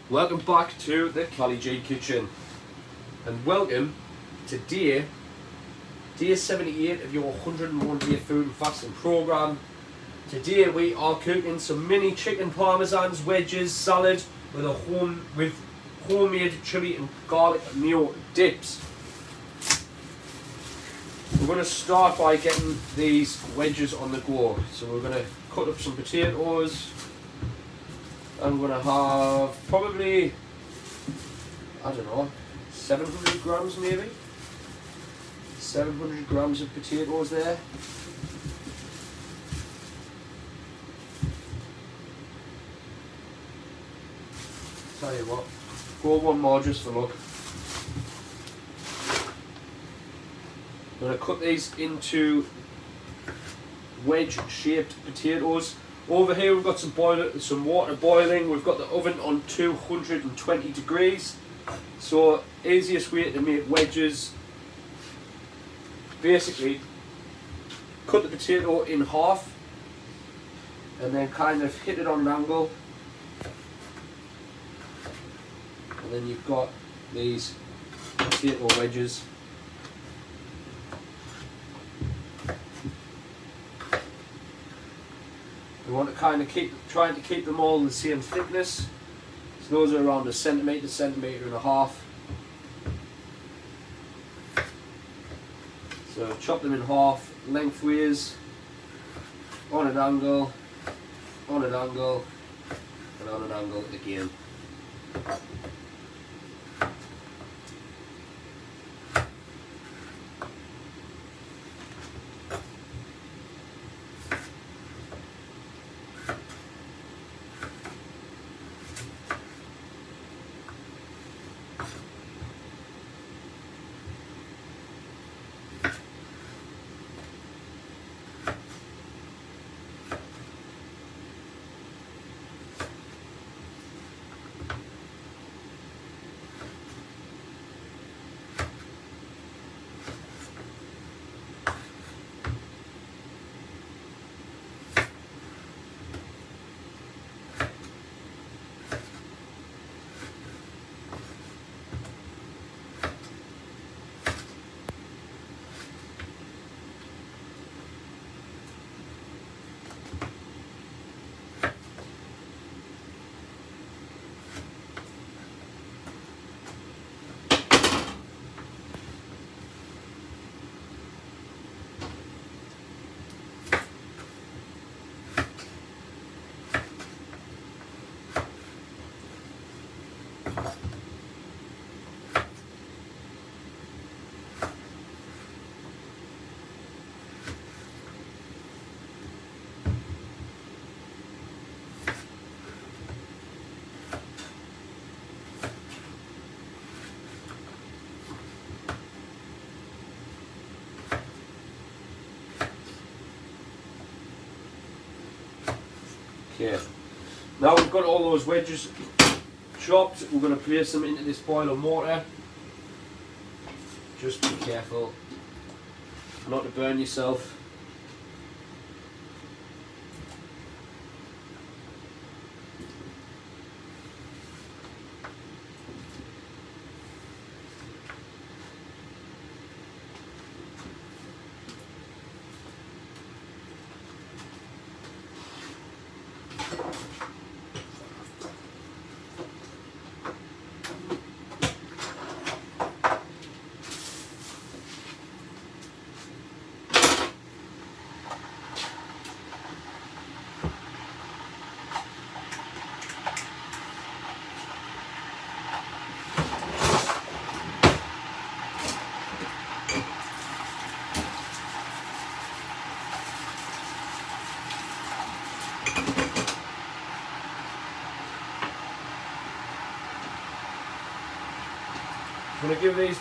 Welcome back to the Cali G Kitchen, and welcome to day 78 of your 101 day food and fasting program. Today we are cooking some mini chicken parmesans, wedges, salad with homemade chili and garlic mayo dips. We're going to start by getting these wedges on the go. So we're going to cut up some potatoes. I'm going to have probably, I don't know, 700 grams maybe. 700 grams of potatoes there. Tell you what, go one more just for luck. I'm going to cut these into wedge shaped potatoes. Over here we've got some water boiling. We've got the oven on 220 degrees. So easiest way to make wedges, basically cut the potato in half and then kind of hit it on an angle, and then you've got these potato wedges. We want to kind of trying to keep them all the same thickness. So those are around a centimetre, centimetre and a half. So chop them in half lengthways, on an angle, on an angle, and on an angle again. Okay, now we've got all those wedges chopped, we're going to place them into this boiling water. Just be careful not to burn yourself. I'm going to give these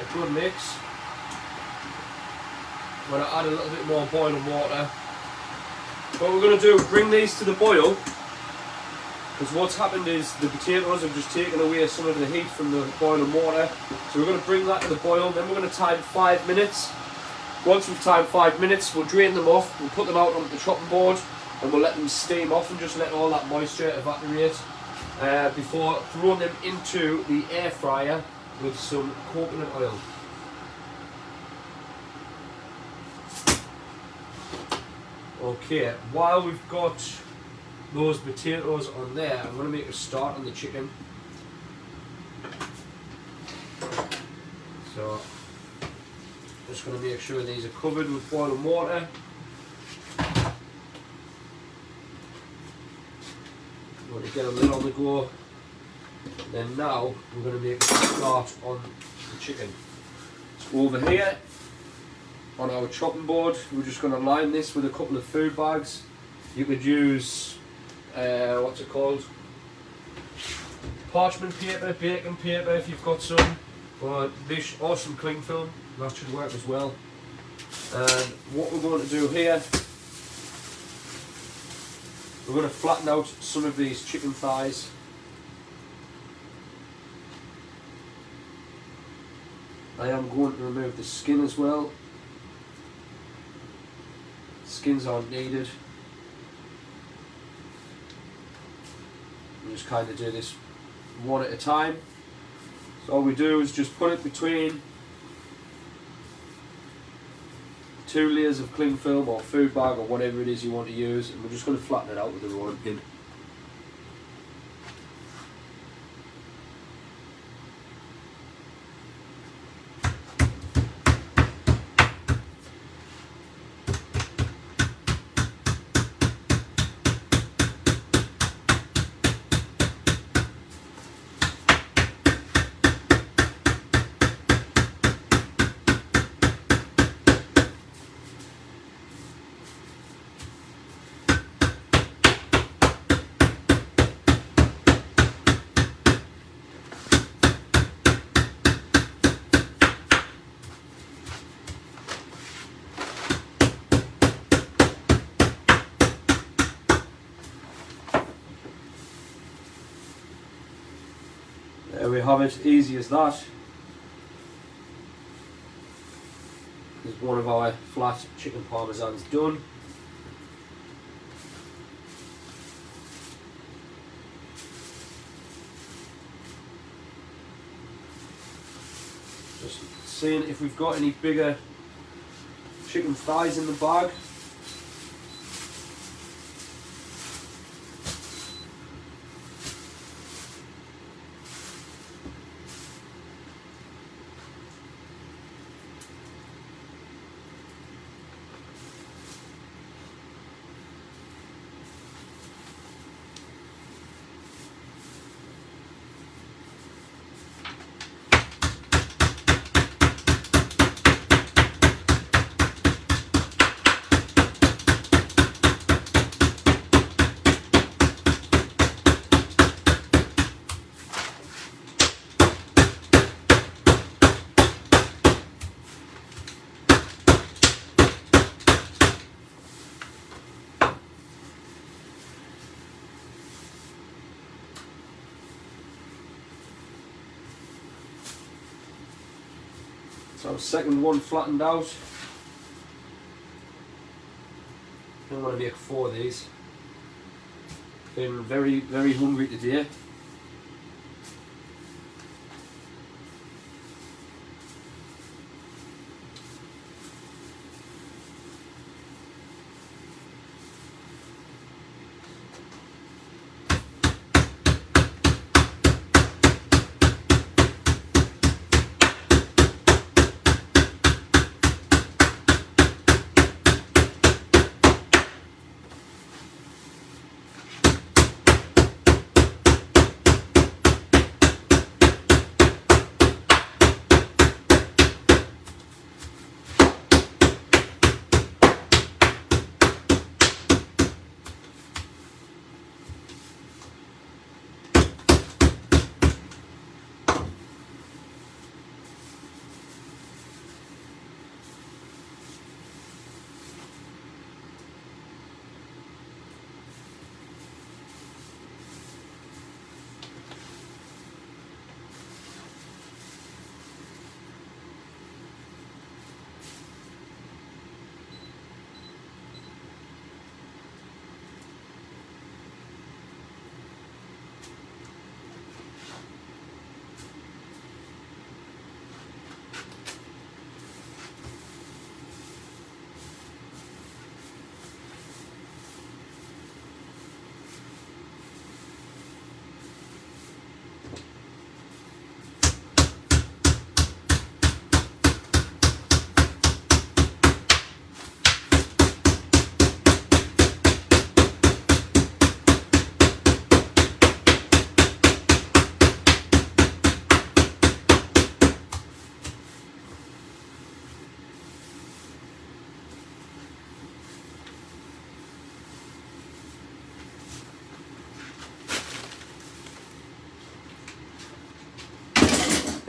a good mix. I'm going to add a little bit more boiling water. What we're going to do, bring these to the boil, because what's happened is the potatoes have just taken away some of the heat from the boiling water. So we're going to bring that to the boil, then we're going to time 5 minutes. Once we've timed 5 minutes, we'll drain them off, we'll put them out onto the chopping board, and we'll let them steam off and just let all that moisture evaporate. before throwing them into the air fryer with some coconut oil. Okay, while we've got those potatoes on there, I'm going to make a start on the chicken. So, just going to make sure these are covered with boiling water. I'm going to get a lid on the go. And then now we're going to make a start on the chicken. So over here on our chopping board, we're just going to line this with a couple of food bags. You could use what's it called? Parchment paper, baking paper if you've got some, or some cling film. That should work as well. And what we're going to do here, we're going to flatten out some of these chicken thighs. I am going to remove the skin as well. Skins aren't needed. We just kind of do this one at a time. So all we do is just put it between 2 layers of cling film or food bag or whatever it is you want to use, and we're just going to flatten it out with the rolling pin. There we have it, easy as that. There's one of our flat chicken parmesans done. Just seeing if we've got any bigger chicken thighs in the bag. So second one flattened out. I want to make 4 of these. Feeling very, very hungry today.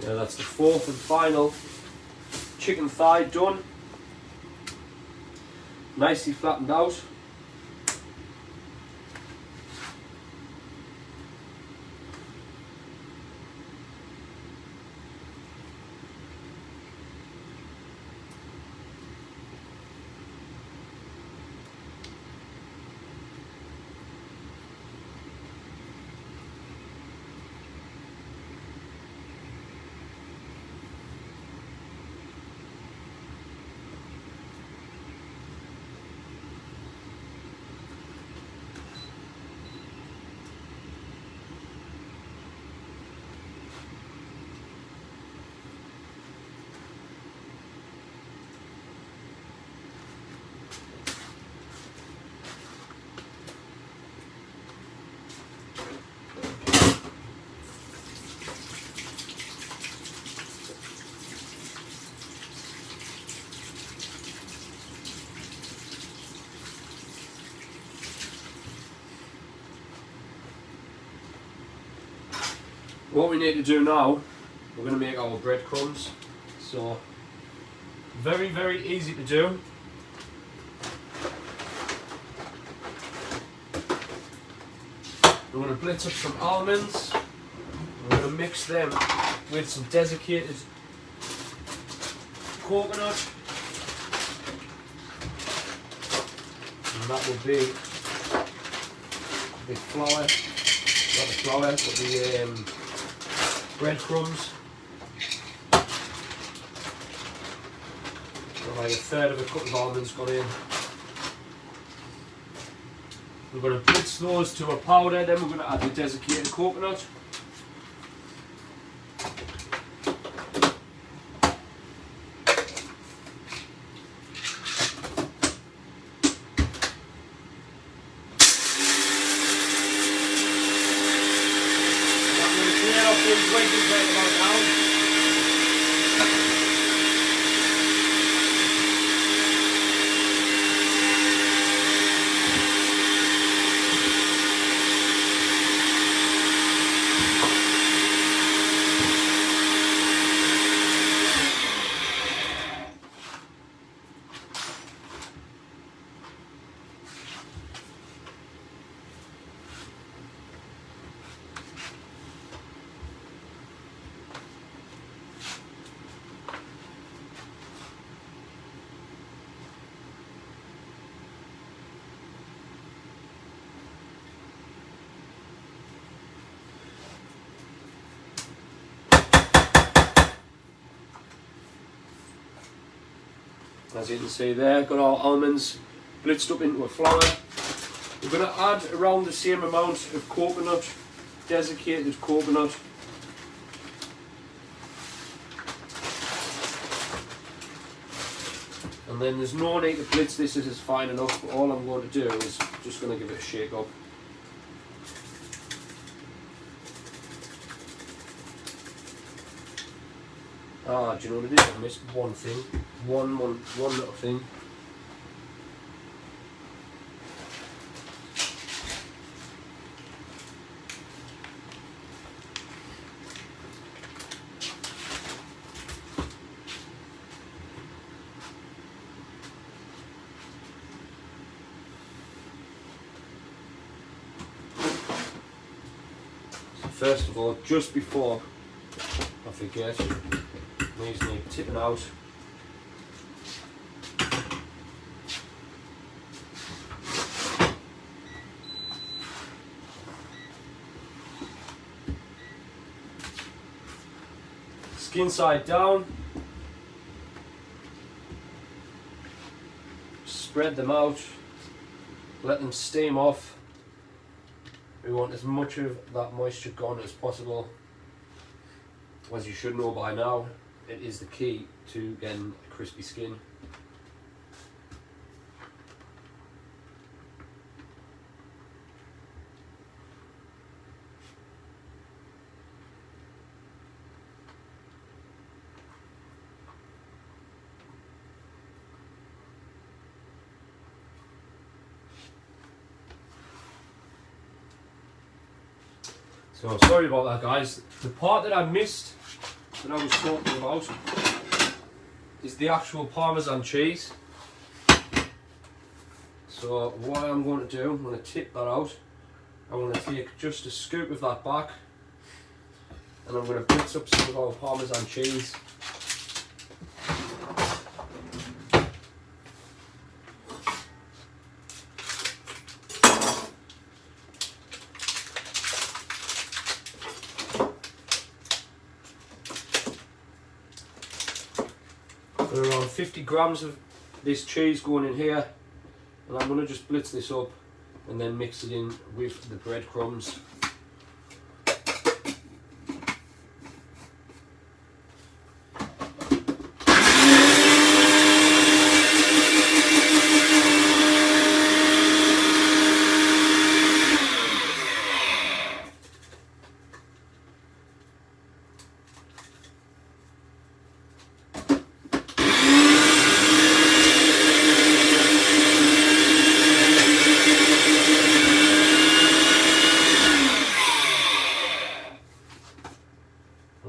Yeah, that's the fourth and final chicken thigh done. Nicely flattened out. What we need to do now, we're going to make our breadcrumbs. So, very, very easy to do. We're going to blitz up some almonds. We're going to mix them with some desiccated coconut. And that will be the flour, not the flour, but the breadcrumbs. So like a third of a cup of almonds gone in. We're going to blitz those to a powder, then we're going to add the desiccated coconut. These wedges right about now. As you can see there, got our almonds blitzed up into a flour. We're going to add around the same amount of coconut, desiccated coconut. And then there's no need to blitz this, this is fine enough, but all I'm going to do is just going to give it a shake up. Ah, do you know what it is? I missed one thing. One little thing. So first of all, just before I forget, these need tipping out. Skin side down. Spread them out. Let them steam off. We want as much of that moisture gone as possible. As you should know by now, it is the key to getting a crispy skin. So sorry about that, guys. The part that I missed that I was talking about is the actual Parmesan cheese. So what I'm going to do, I'm going to tip that out. I'm going to take just a scoop of that back, and I'm going to blitz up some of our Parmesan cheese. Around 50 grams of this cheese going in here, and I'm going to just blitz this up and then mix it in with the breadcrumbs.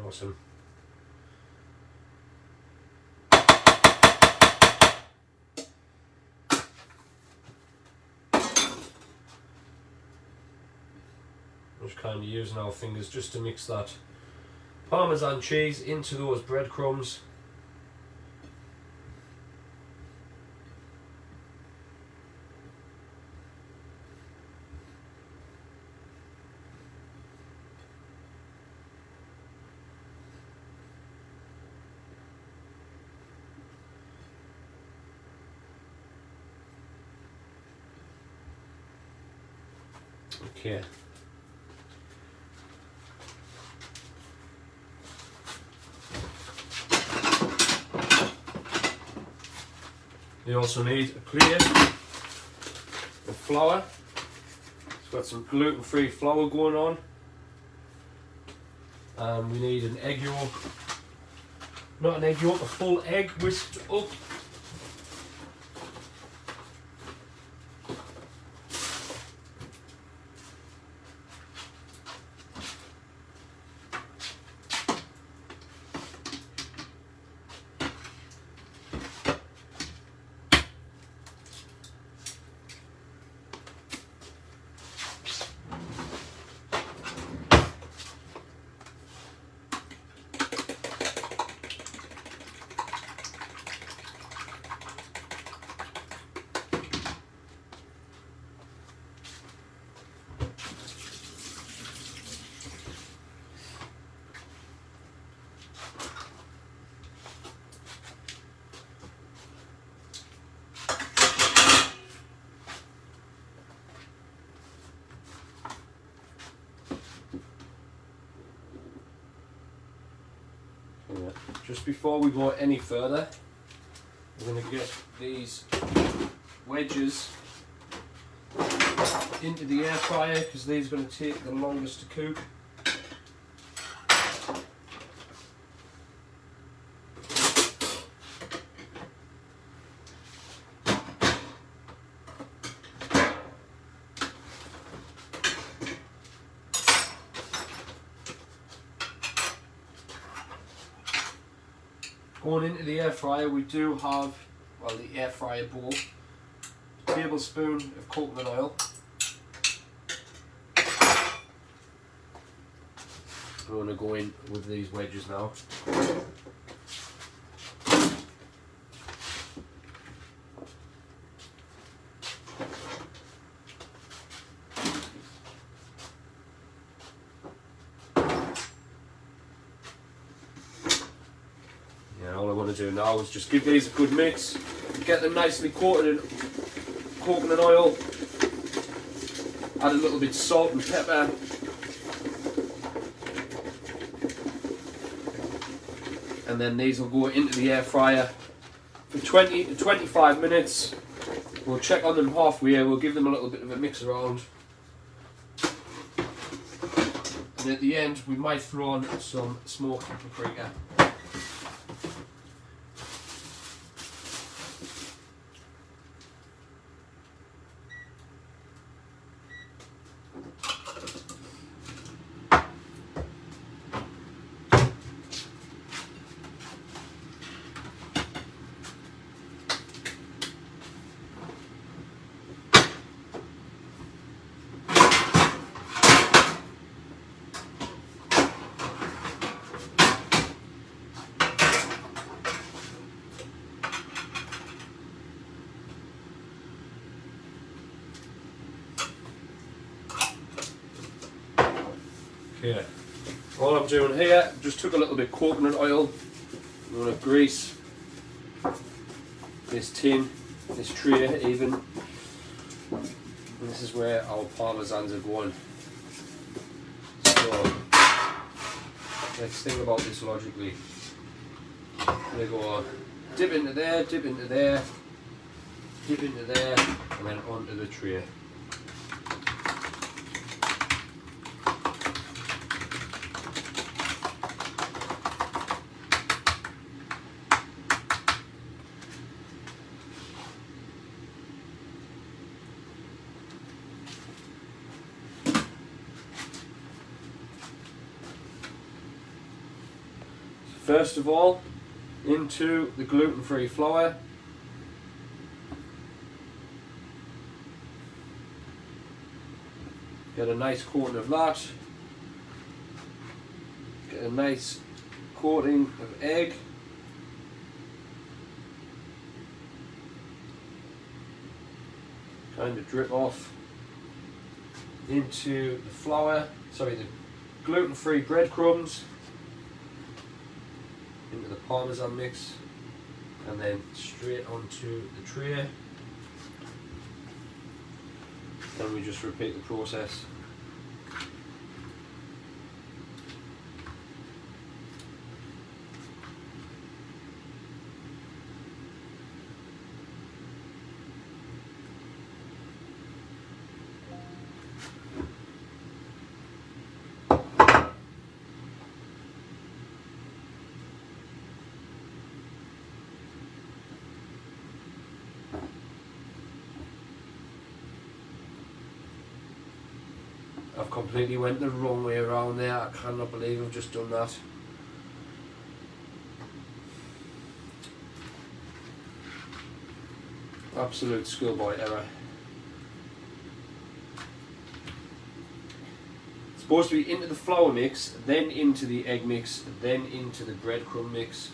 Awesome. Just kind of using our fingers just to mix that Parmesan cheese into those breadcrumbs. Okay. You also need a plate of flour. It's got some gluten-free flour going on. And we need an egg yolk. Not an egg yolk, a full egg whisked up. Just before we go any further, we're going to get these wedges into the air fryer because these are going to take the longest to cook. Going into the air fryer, we do have, well, the air fryer bowl, a tablespoon of coconut oil. We're going to go in with these wedges now. All I want to do now is just give these a good mix, get them nicely coated in coconut oil, add a little bit of salt and pepper, and then these will go into the air fryer for 20 to 25 minutes. We'll check on them halfway, we'll give them a little bit of a mix around, and at the end we might throw on some smoked paprika. Okay, all I'm doing here, just took a little bit of coconut oil. I'm going to grease this tin, this tray even. And this is where our parmesans are going. So let's think about this logically. They go dip into there, dip into there, dip into there, and then onto the tray. First of all, into the gluten-free flour. Get a nice coating of that. Get a nice coating of egg. Kind of drip off into the flour, sorry, the gluten-free breadcrumbs. Into the parmesan mix, and then straight onto the tray. Then we just repeat the process. I've completely went the wrong way around there. I cannot believe I've just done that. Absolute schoolboy error. It's supposed to be into the flour mix, then into the egg mix, then into the breadcrumb mix.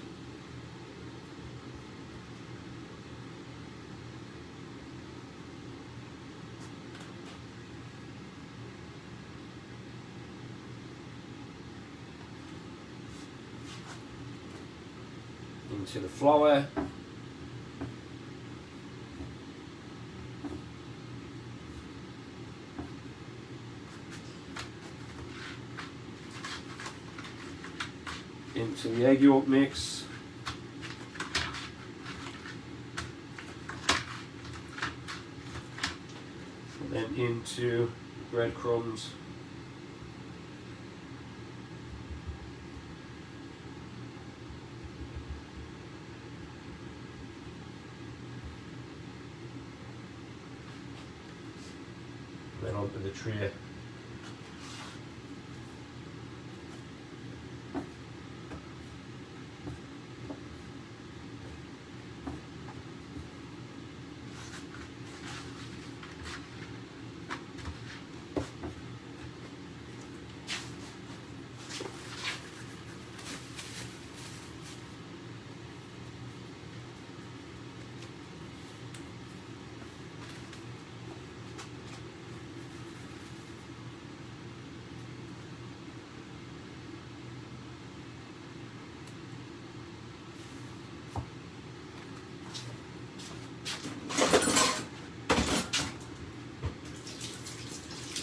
Into the flour, into the egg yolk mix, and then into breadcrumbs. Then onto the tray.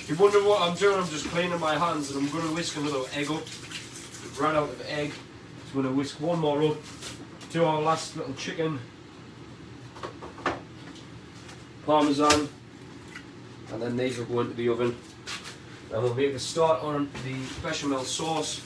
If you wonder what I'm doing, I'm just cleaning my hands, and I'm going to whisk another egg up. We've run out of egg, so I'm going to whisk one more up to our last little chicken parmesan, and then these will go into the oven. And we'll make a start on the bechamel sauce.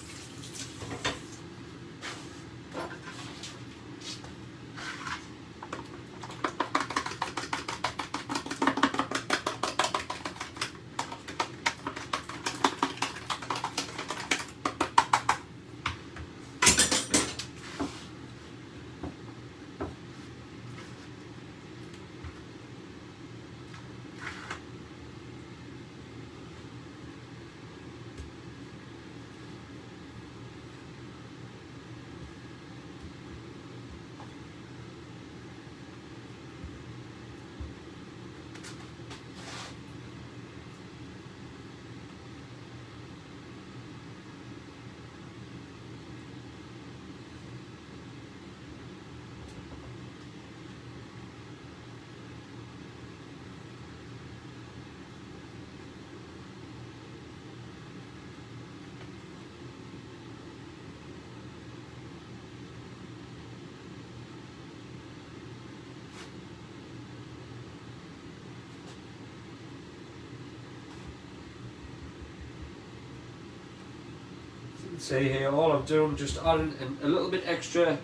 See here, all I'm doing, just adding a little bit extra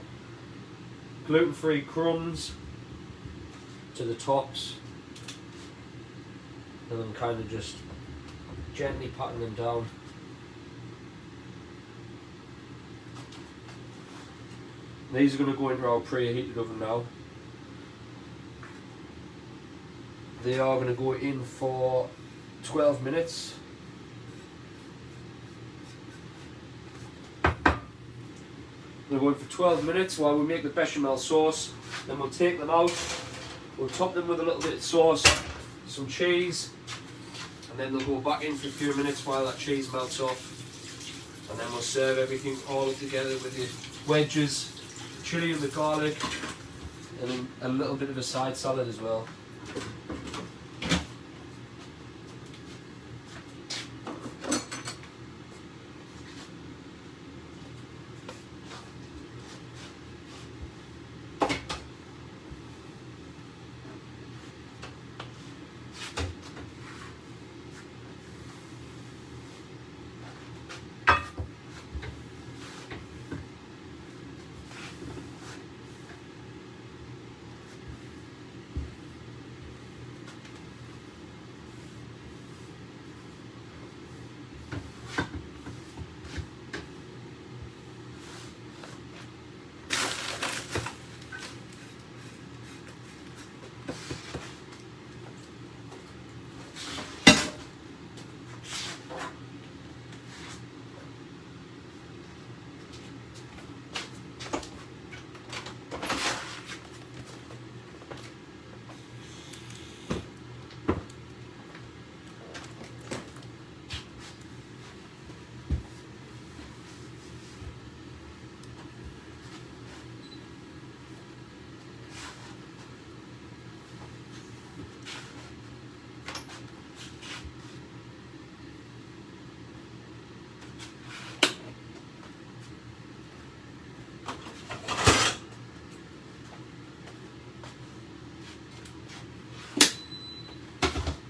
gluten-free crumbs to the tops, and then kind of just gently patting them down. These are going to go into our preheated oven now. They are going to go in for 12 minutes. They're going for 12 minutes while we make the bechamel sauce. Then we'll take them out, we'll top them with a little bit of sauce, some cheese, and then they'll go back in for a few minutes while that cheese melts off. And then we'll serve everything all together with the wedges, the chilli and the garlic, and then a little bit of a side salad as well.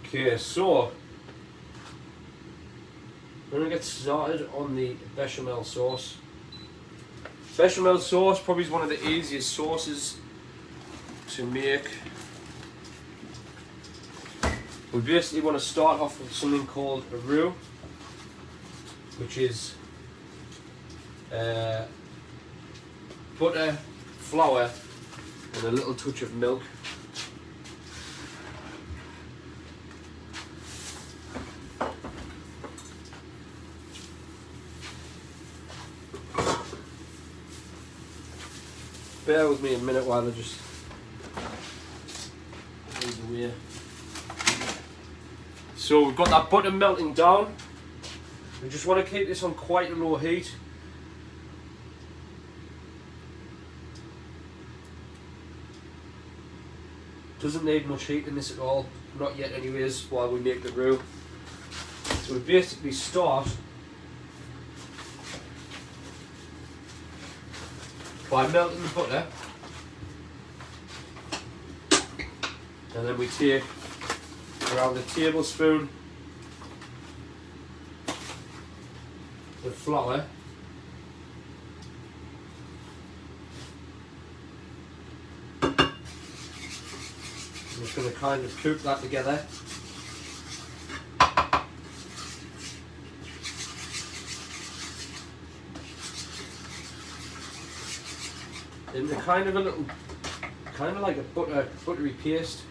Okay, so we're going to get started on the bechamel sauce. Bechamel sauce probably is one of the easiest sauces to make. We basically want to start off with something called a roux, which is butter, flour, and a little touch of milk. Bear with me a minute while I just these away. So we've got that butter melting down. We just want to keep this on quite a low heat. Doesn't need much heat in this at all, not yet anyways, while we make the roux. So we basically start by melting the butter, and then we take around a tablespoon of flour, I'm just going to kind of cook that together. Into kind of a little, kind of like a buttery paste.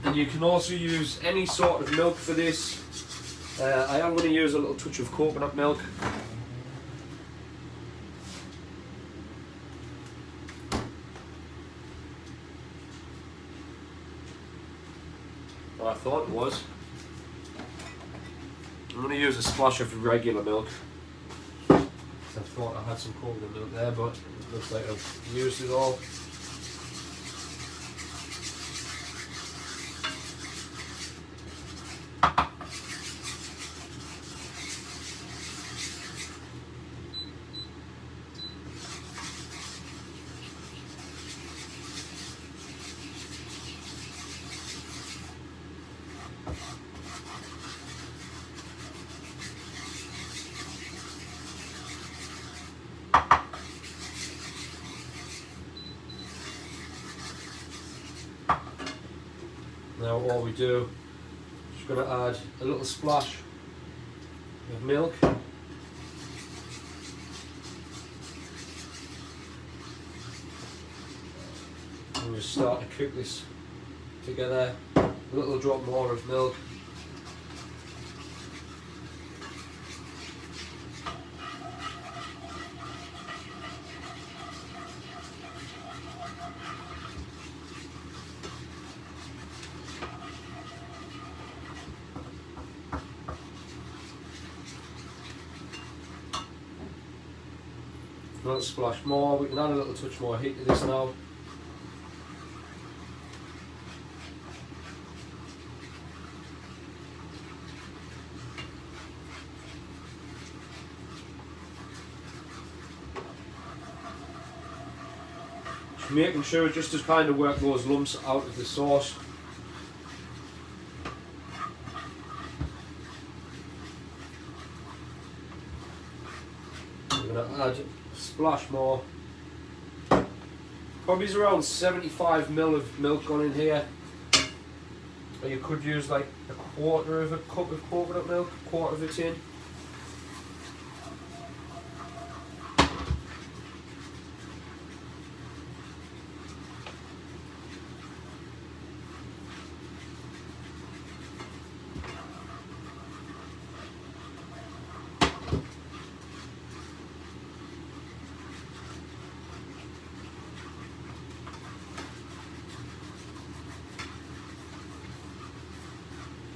And you can also use any sort of milk for this. I am going to use a little touch of coconut milk. Well, I thought it was. I'm going to use a splash of regular milk. I thought I had some coconut milk there, but it looks like I've used it all. Now all we do, just going to add a little splash of milk. And just start to cook this together. A little drop more of milk. A little splash more. We can add a little touch more heat to this now. Just making sure just to kind of work those lumps out of the sauce. I'm going to add splash more. Probably is around 75 ml of milk gone in here. Or you could use like a quarter of a cup of coconut milk, a quarter of a tin.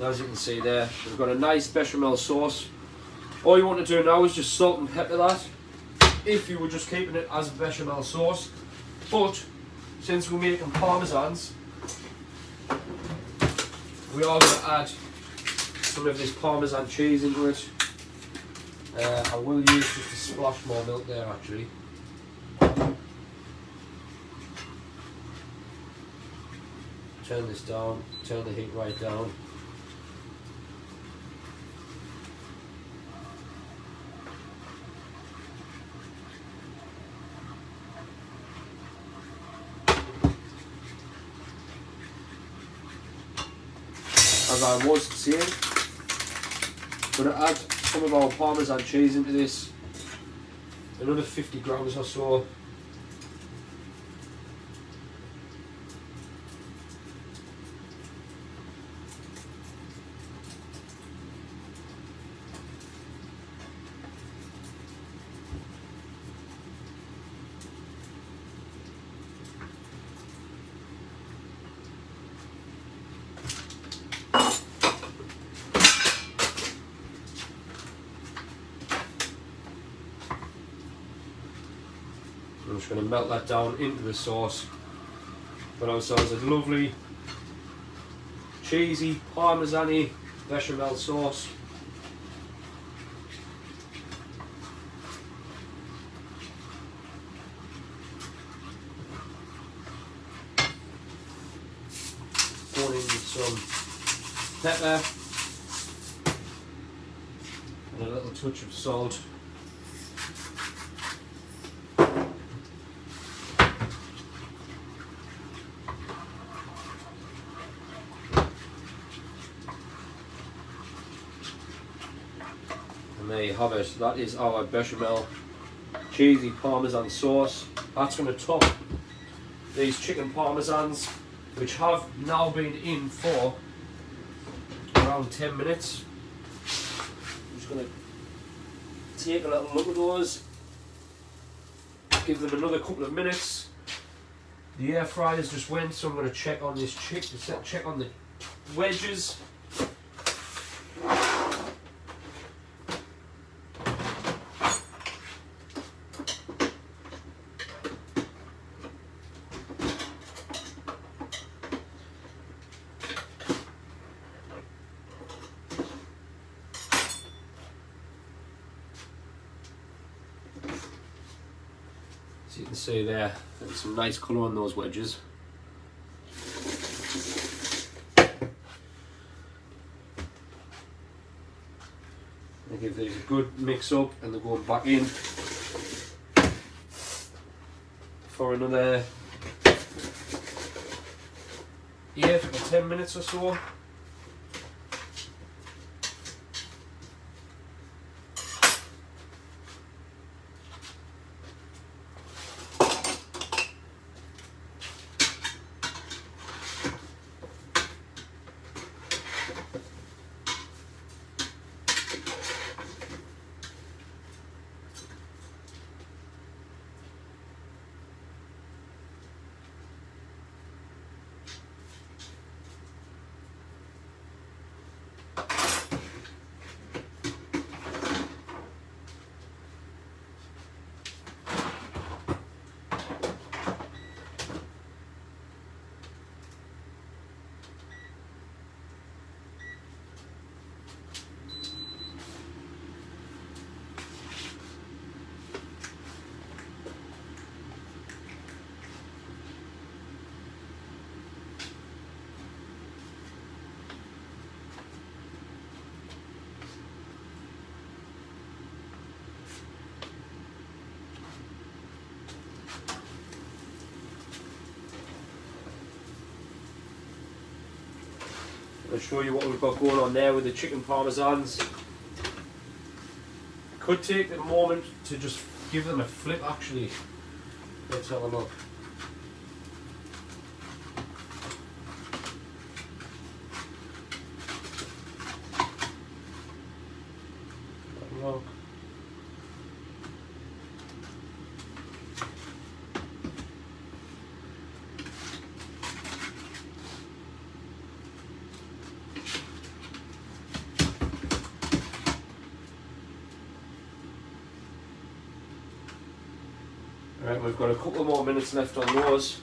As you can see there, we've got a nice bechamel sauce. All you want to do now is just salt and pepper that, if you were just keeping it as a bechamel sauce. But since we're making parmesans, we are going to add some of this parmesan cheese into it. I will use just a splash more milk there actually. Turn this down, turn the heat right down. As I was saying, I'm going to add some of our parmesan cheese into this, another 50 grams or so. I'm just going to melt that down into the sauce. Got ourselves a lovely cheesy parmesan-y bechamel sauce. Pouring in some pepper and a little touch of salt. And there you have it. That is our bechamel cheesy parmesan sauce. That's going to top these chicken parmesans, which have now been in for around 10 minutes. I'm just going to take a little look at those, give them another couple of minutes. The air fryer's just went, so I'm going to check on this check on the wedges. So you can see there, there's some nice colour on those wedges. I give these a good mix up and they're going back in for another 8 or 10 minutes or so. I'll show you what we've got going on there with the chicken parmesans. Could take a moment to just give them a flip actually. Let's have a look. Look. Right, we've got a couple more minutes left on those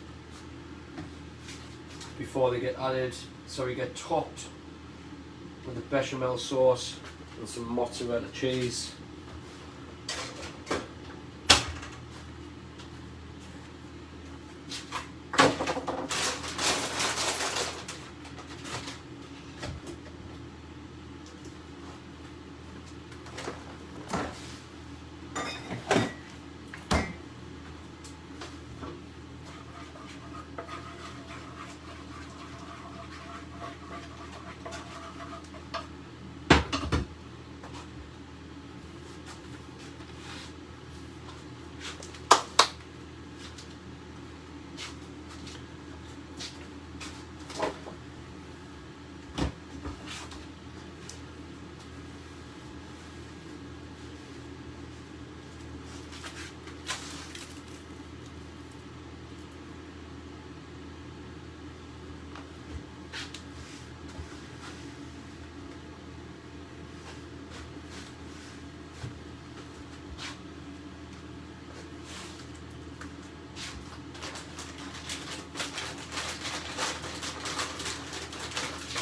before they get added, so we get topped with the bechamel sauce and some mozzarella cheese.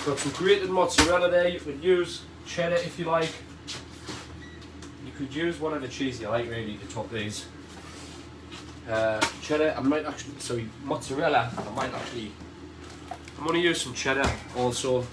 Got some grated mozzarella there. You could use cheddar if you like. You could use whatever cheese you like really to top these. Cheddar, I might actually, sorry, mozzarella, I'm going to use some cheddar also.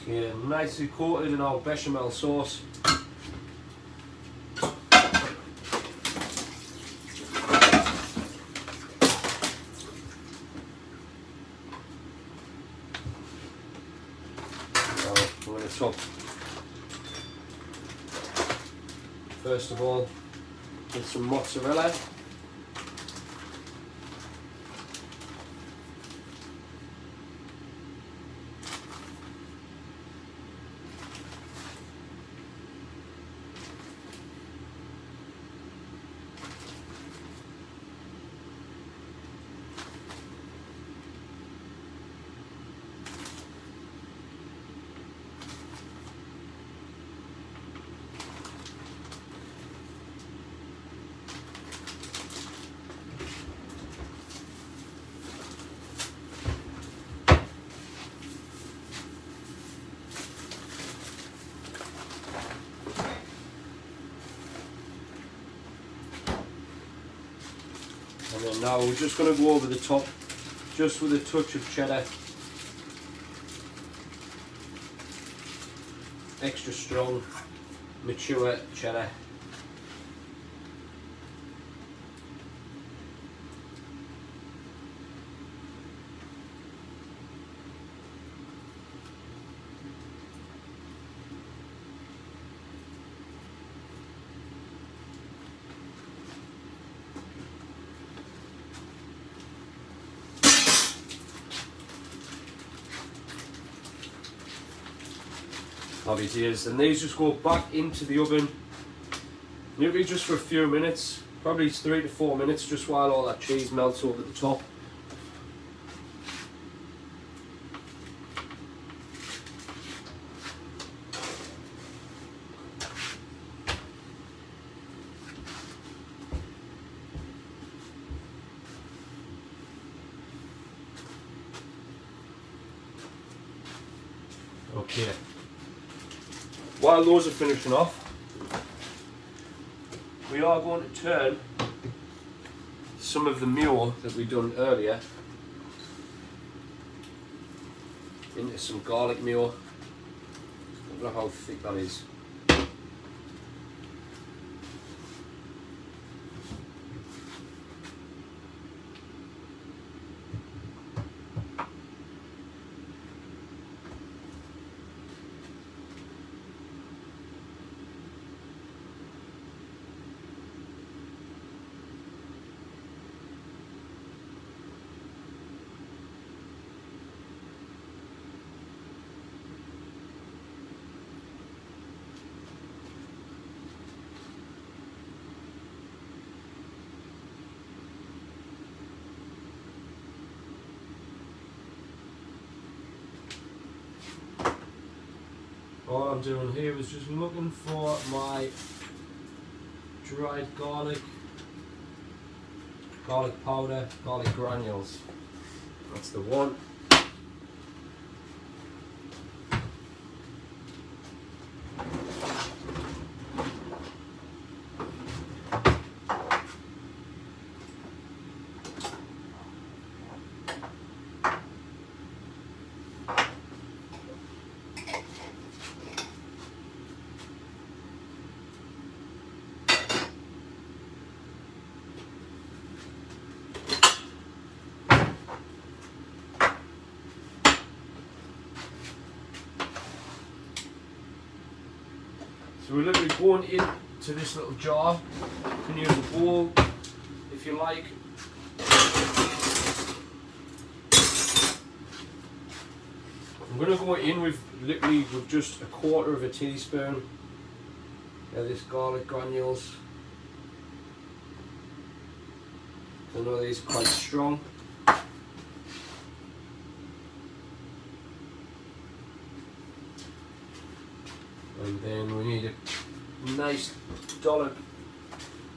Okay, nicely coated in our bechamel sauce. Now we're going to top, first of all, with some mozzarella. And then now we're just going to go over the top, just with a touch of cheddar. Extra strong, mature cheddar. Happy days. And these just go back into the oven, maybe just for a few minutes, probably 3 to 4 minutes, just while all that cheese melts over the top. Okay. While those are finishing off, we are going to turn some of the mayo that we done earlier into some garlic mayo. I don't know how thick that is. All I'm doing here is just looking for my dried garlic powder, garlic granules. That's the one. So we're literally going into this little jar. You can use a bowl if you like. I'm going to go in with just a quarter of a teaspoon of this garlic granules. I know these are quite strong. And then we need a nice dollop,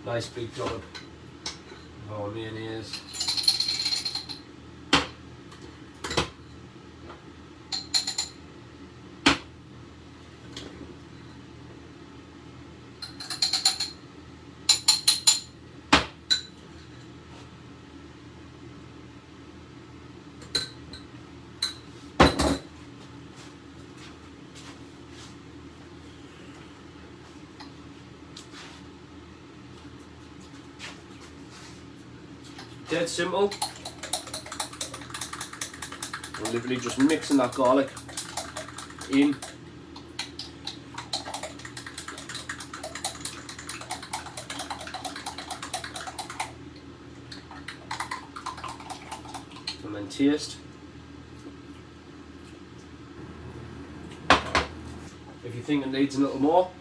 nice big dollop of our mayonnaise. Dead simple. We're literally just mixing that garlic in. And then taste. If you think it needs a little more,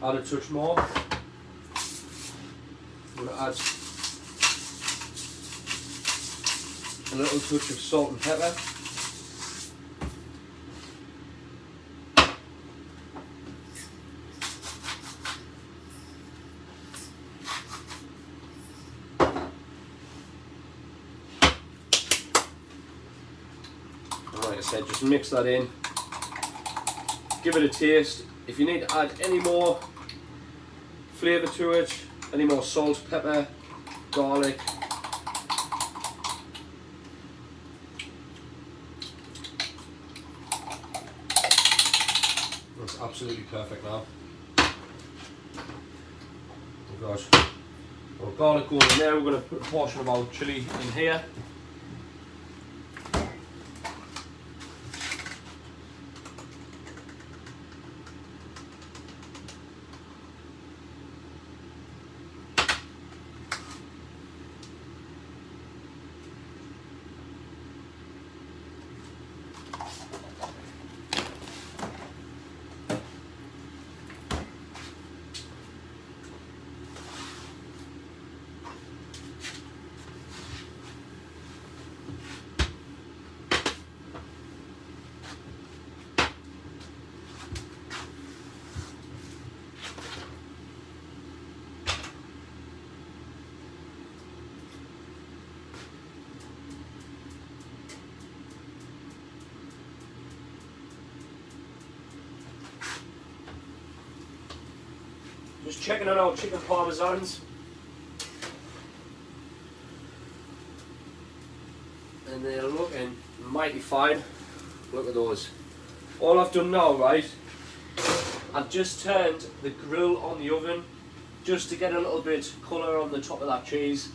add a touch more. I'm going to add a little touch of salt and pepper. And like I said, just mix that in. Give it a taste. If you need to add any more flavour to it, any more salt, pepper, garlic, that's absolutely perfect now. Oh gosh. Well, garlic going in there, we're going to put a portion of our chilli in here. Just checking on our chicken parmesans. And they're looking mighty fine. Look at those. All I've done now, right, I've just turned the grill on the oven just to get a little bit colour on the top of that cheese,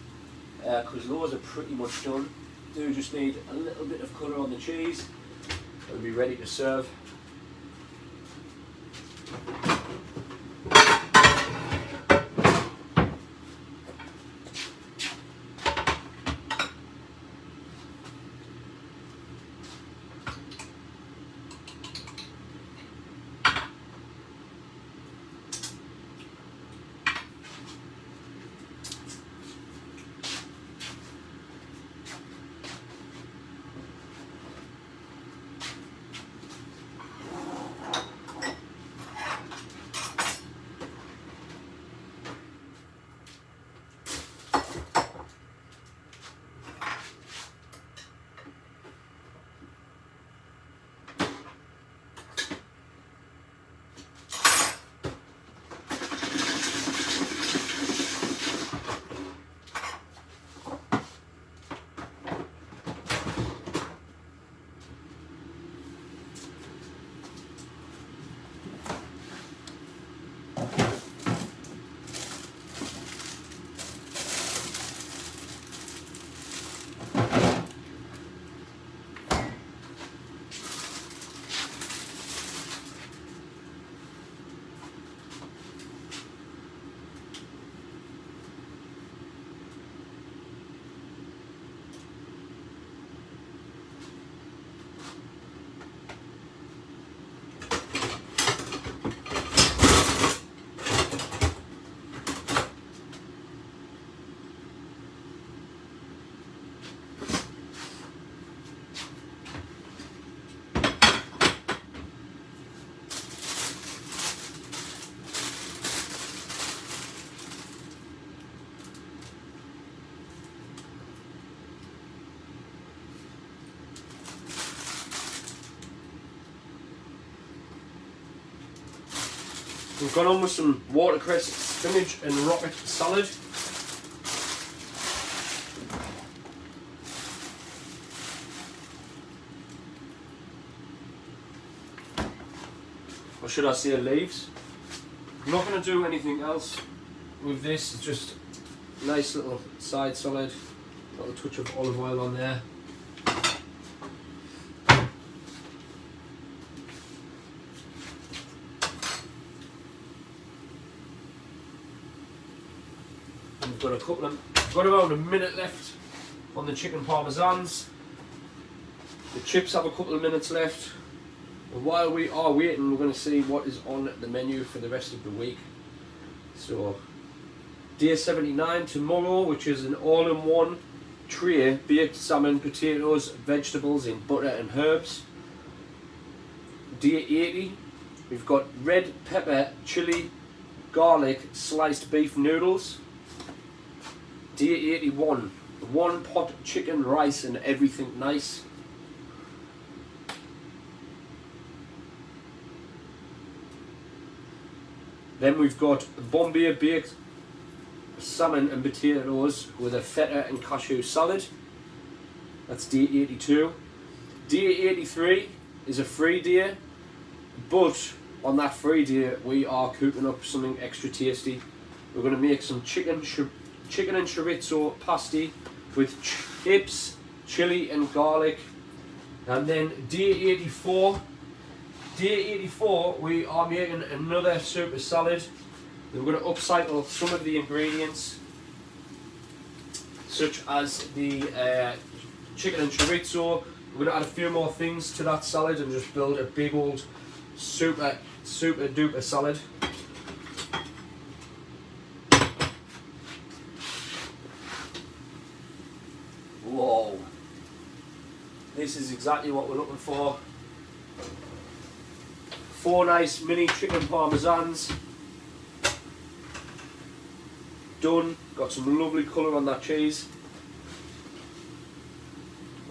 because those are pretty much done. Do just need a little bit of colour on the cheese. It'll be ready to serve. We've gone on with some watercress, spinach and rocket salad. Or should I say leaves? I'm not going to do anything else with this, it's just nice little side salad. Got a touch of olive oil on there. And we've got around a minute left on the chicken parmesans. The chips have a couple of minutes left. And while we are waiting, we're going to see what is on the menu for the rest of the week. So, day 79 tomorrow, which is an all-in-one tray, baked salmon, potatoes, vegetables in butter and herbs. Day 80, we've got red pepper, chilli, garlic, sliced beef noodles. Day 81, one pot chicken, rice and everything nice. Then we've got Bombay baked salmon and potatoes with a feta and cashew salad. That's day 82. Day 83 is a free day, but on that free day we are cooking up something extra tasty. We're going to make some chicken and chorizo pasty with chips, chili and garlic. And then day 84, we are making another super salad. We're going to upcycle some of the ingredients, such as the chicken and chorizo. We're going to add a few more things to that salad and just build a big old super duper salad. Whoa! This is exactly what we're looking for. 4 nice mini chicken parmesans. Done. Got some lovely colour on that cheese.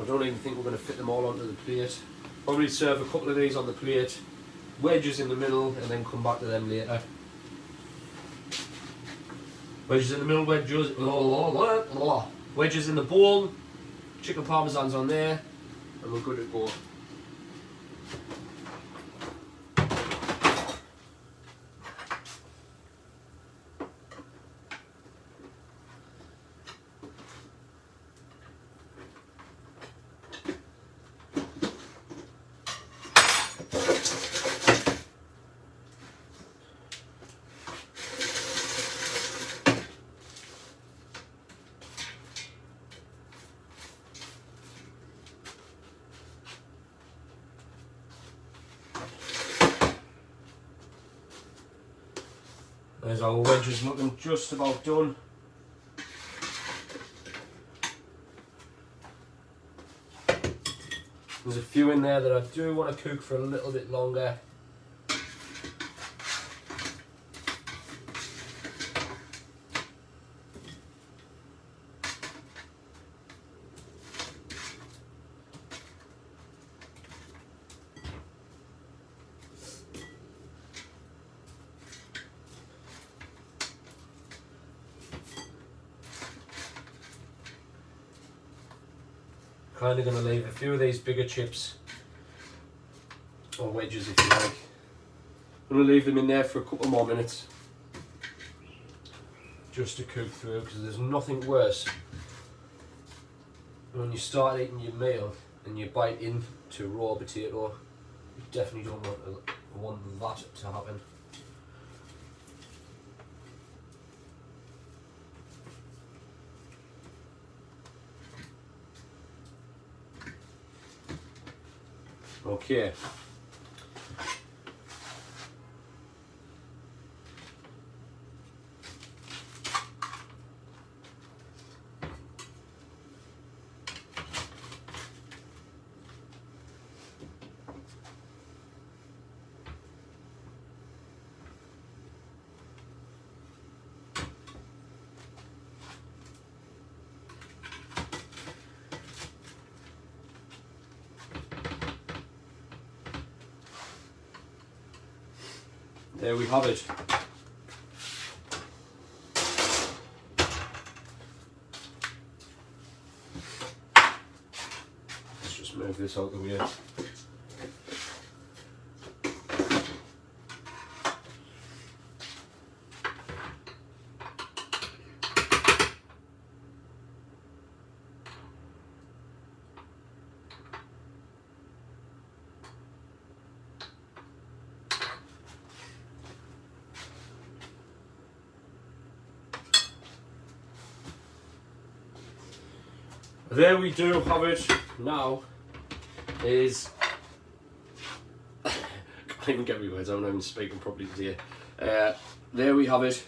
I don't even think we're going to fit them all onto the plate. Probably serve a couple of these on the plate, wedges in the middle, and then come back to them later. Wedges in the middle, wedges in the bowl, chicken parmesans on there, and we're good to go. There's our wedges looking just about done. There's a few in there that I do want to cook for a little bit longer. Kind of going to leave a few of these bigger chips, or wedges if you like. I'm going to leave them in there for a couple more minutes just to cook through, because there's nothing worse when you start eating your meal and you bite into raw potato. You definitely don't want that to happen. Okay. There we have it. Let's just move this out of the way. there we do have it. Now is can't even get me words. I'm not even speaking properly today. There we have it.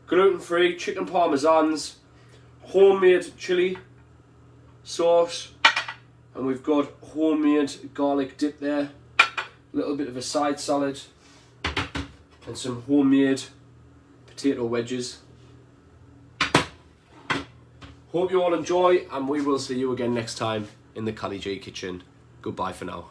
Gluten-free chicken parmesans, homemade chili sauce, and we've got homemade garlic dip there. A little bit of a side salad, and some homemade potato wedges. Hope you all enjoy, and we will see you again next time in the Cali G Kitchen. Goodbye for now.